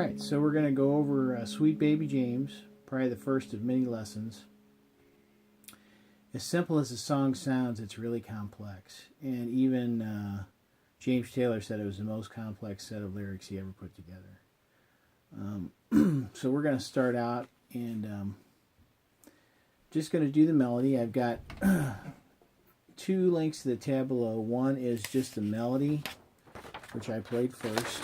Alright, so we're going to go over Sweet Baby James, probably the first of many lessons. As simple as the song sounds, it's really complex. And even James Taylor said it was the most complex set of lyrics he ever put together. So we're going to start out and just going to do the melody. I've got two links to the tab below. One is just the melody, which I played first.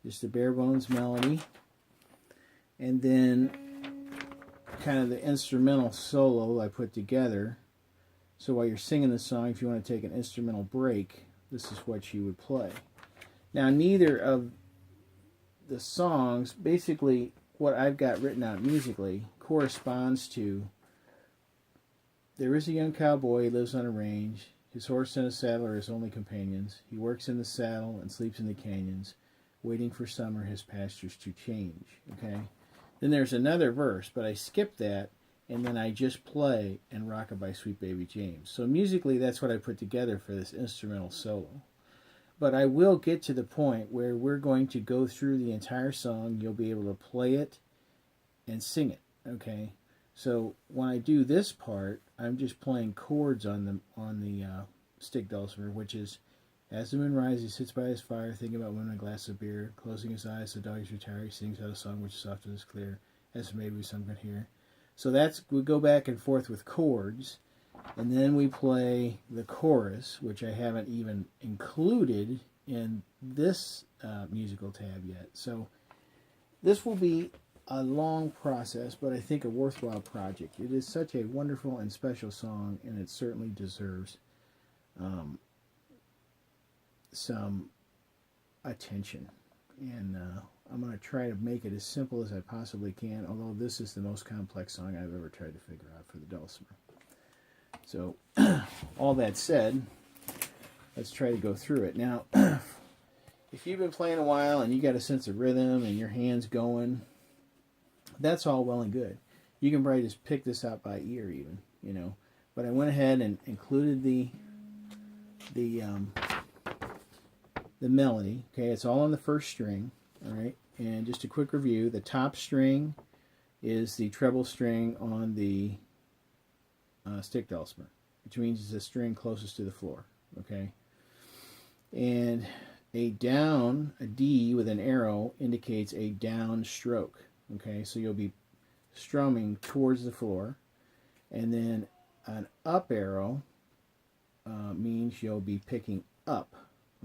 Just the bare bones melody. And then kind of the instrumental solo I put together. So while you're singing the song, if you want to take an instrumental break, this is what you would play. Now, neither of the songs, basically what I've got written out musically, corresponds to: there is a young cowboy, he lives on a range. His horse and his saddle are his only companions. He works in the saddle and sleeps in the canyons, waiting for summer his pastures to change. Okay? Then there's another verse, but I skip that, and then I just play and Rockabye Sweet Baby James. So musically, that's what I put together for this instrumental solo. But I will get to the point where we're going to go through the entire song. You'll be able to play it and sing it. Okay? So when I do this part, I'm just playing chords on the stick dulcimer, which is: as the moon rises, he sits by his fire, thinking about women and a glass of beer. Closing his eyes, the dogs retire. He sings out a song which is soft and is clear, as maybe some can hear. So we go back and forth with chords, and then we play the chorus, which I haven't even included in this musical tab yet. So this will be a long process, but I think a worthwhile project. It is such a wonderful and special song, and it certainly deserves some attention, and I'm going to try to make it as simple as I possibly can, although this is the most complex song I've ever tried to figure out for the dulcimer. So all that said, let's try to go through it. Now, if you've been playing a while and you got a sense of rhythm and your hands going, that's all well and good. You can probably just pick this out by ear even, you know. But I went ahead and included the melody. Okay, it's all on the first string. All right, and just a quick review: the top string is the treble string on the stick dulcimer, which means it's the string closest to the floor. Okay, and a D with an arrow indicates a down stroke. Okay, so you'll be strumming towards the floor, and then an up arrow means you'll be picking up.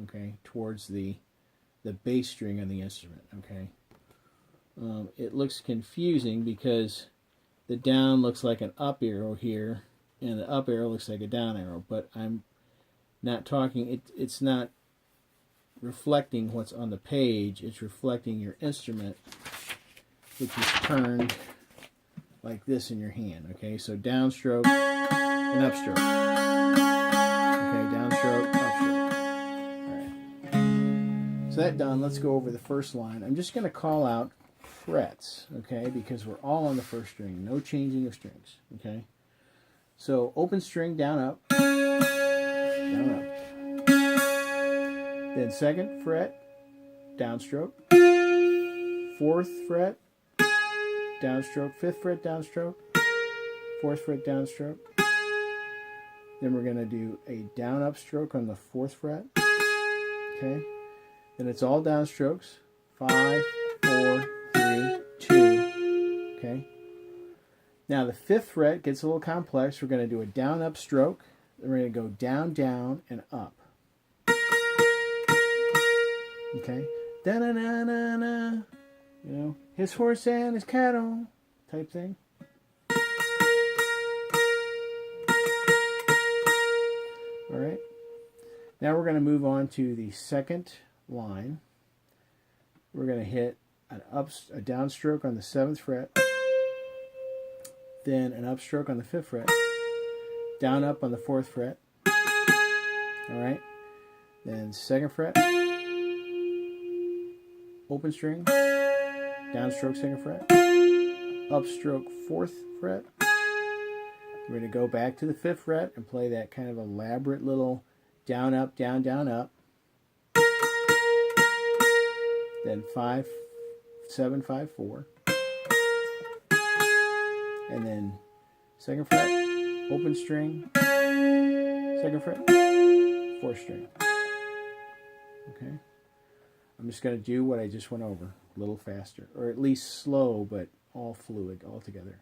Okay, towards the bass string on the instrument. Okay, it looks confusing because the down looks like an up arrow here, and the up arrow looks like a down arrow. But I'm not talking. It's not reflecting what's on the page. It's reflecting your instrument, which is turned like this in your hand. Okay, so downstroke and upstroke. Okay, downstroke, upstroke. So that done, let's go over the first line. I'm just going to call out frets, okay, because we're all on the first string. No changing of strings, okay? So open string, down, up, down, up. Then second fret, downstroke. Fourth fret, downstroke. Fifth fret, downstroke. Fourth fret, downstroke. Then we're going to do a down, up stroke on the fourth fret, okay? Then it's all downstrokes. 5, 4, 3, 2. Okay. Now the fifth fret gets a little complex. We're going to do a down up stroke. Then we're going to go down, down, and up. Okay. Da na na na na. You know, his horse and his cattle type thing. All right. Now we're going to move on to the second line. We're going to hit a downstroke on the 7th fret, then an upstroke on the 5th fret, down up on the 4th fret. All right, then 2nd fret, open string, downstroke 2nd fret, upstroke 4th fret. We're going to go back to the 5th fret and play that kind of elaborate little down up, down, down, up. Then 5, 7, 5, 4, and then 2nd fret, open string, 2nd fret, 4th string. Okay, I'm just going to do what I just went over, a little faster, or at least slow, but all fluid, all together.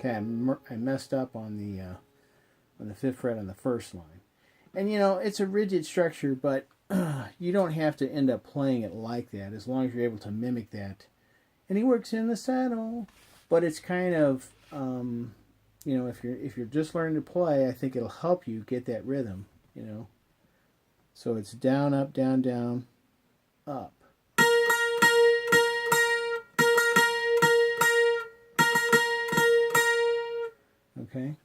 Okay, I messed up on the 5th fret on the first line. And you know, it's a rigid structure, but you don't have to end up playing it like that as long as you're able to mimic that. And he works in the saddle. But it's kind of, you know, if you're just learning to play, I think it'll help you get that rhythm, you know. So it's down, up, down, down, up. Okay,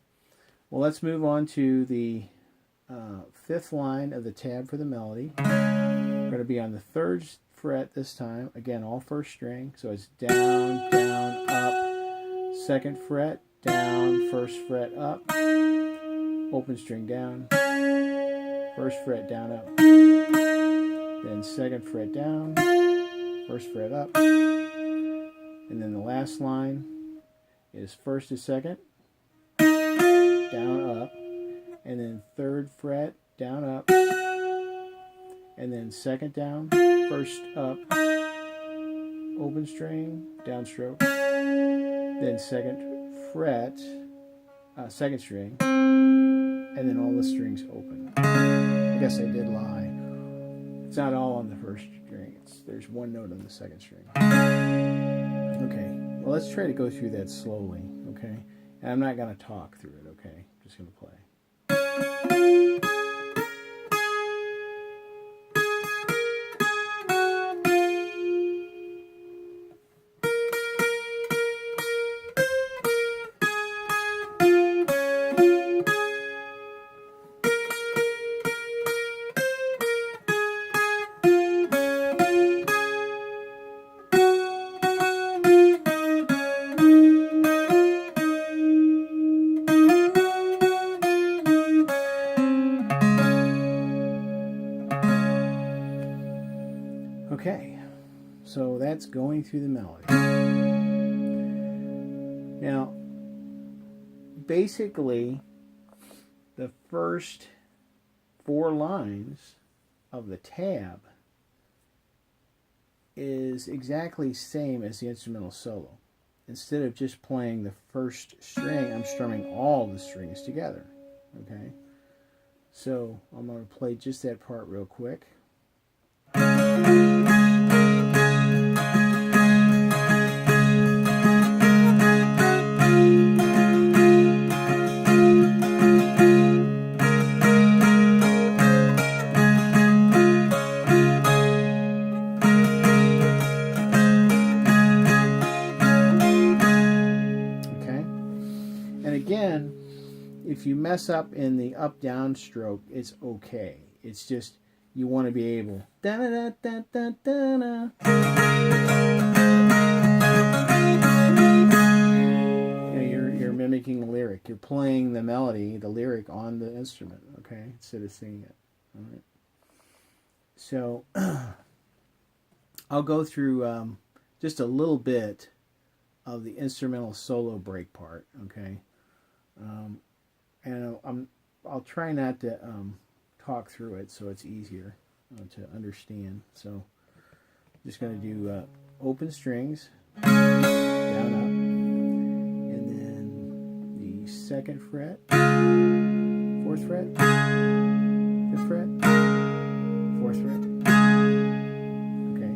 well, let's move on to the 5th line of the tab for the melody. We're going to be on the 3rd fret this time. Again, all 1st string. So it's down, down, up, 2nd fret, down, 1st fret, up, open string down, 1st fret, down, up, then 2nd fret down, 1st fret up, and then the last line is 1st to 2nd, down, up, and then 3rd fret, down, up, and then 2nd down, 1st up, open string, downstroke, then 2nd fret, 2nd string, and then all the strings open. I guess I did lie. It's not all on the 1st string. There's one note on the 2nd string. Okay, well, let's try to go through that slowly, okay? And I'm not going to talk through it, okay? I'm just going to play. Okay, so that's going through the melody. Now, basically, the first 4 lines of the tab is exactly the same as the instrumental solo. Instead of just playing the 1st string, I'm strumming all the strings together. Okay, so I'm going to play just that part real quick. Again, if you mess up in the up-down stroke, it's okay. It's just you want to be able da da da da da da. You're mimicking the lyric. You're playing the melody, the lyric on the instrument, okay, instead of singing it. All right. So I'll go through just a little bit of the instrumental solo break part, okay. And I'll try not to talk through it so it's easier to understand. So I'm just going to do open strings, down, up, and then the 2nd fret, 4th fret, 5th fret, 4th fret. Okay.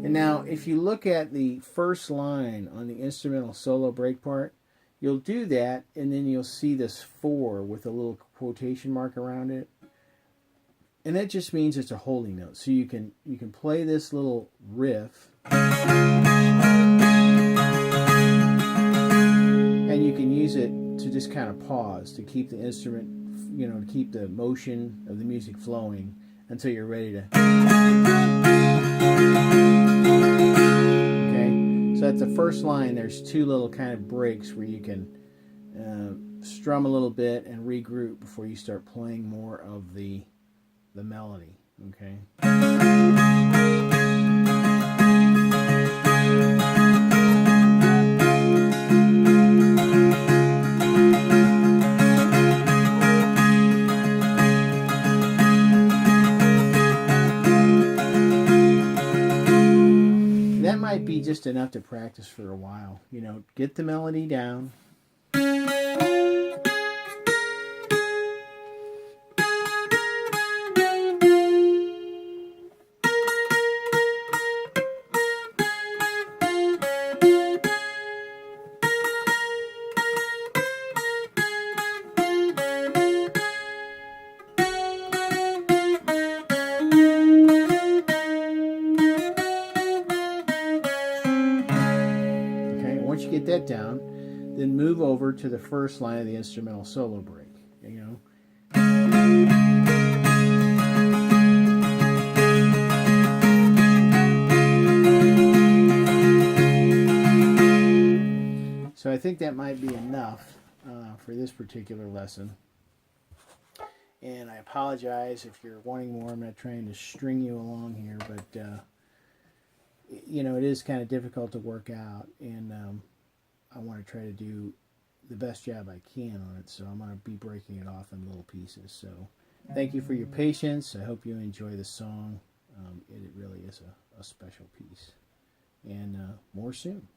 And now if you look at the first line on the instrumental solo break part, you'll do that, and then you'll see this 4 with a little quotation mark around it. And that just means it's a holding note. So you can play this little riff, and you can use it to just kind of pause, to keep the instrument to keep the motion of the music flowing until you're ready to. Okay, so at the first line, there's two little kind of breaks where you can strum a little bit and regroup before you start playing more of the melody. Okay. That might be just enough to practice for a while. Get the melody down. Once you get that down, then move over to the first line of the instrumental solo break. So I think that might be enough for this particular lesson. And I apologize if you're wanting more. I'm not trying to string you along here, but it is kind of difficult to work out, and I want to try to do the best job I can on it, so I'm going to be breaking it off in little pieces. So thank you for your patience. I hope you enjoy the song. It really is a special piece. And more soon.